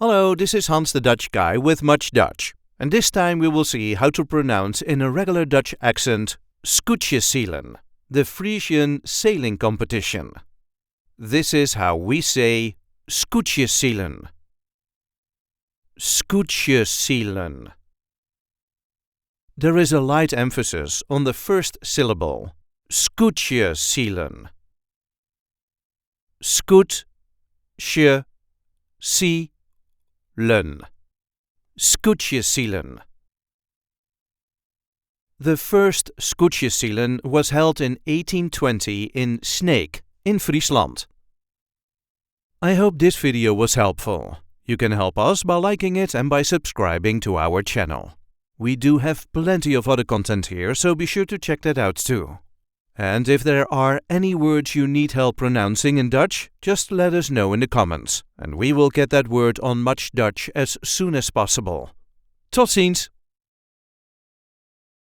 Hello, this is Hans the Dutch guy with MuchDutch, and this time we will see how to pronounce in a regular Dutch accent Skûtsjesilen, the Frisian sailing competition. This is how we say Skûtsjesilen. Skûtsjesilen. There is a light emphasis on the first syllable, Skûtsjesilen. Skûtsjesilen. Skûtsjesilen. The first Skûtsjesilen was held in 1820 in Sneek, in Friesland. I hope this video was helpful. You can help us by liking it and by subscribing to our channel. We do have plenty of other content here, so be sure to check that out too. And if there are any words you need help pronouncing in Dutch, just let us know in the comments, and we will get that word on MuchDutch as soon as possible. Tot ziens!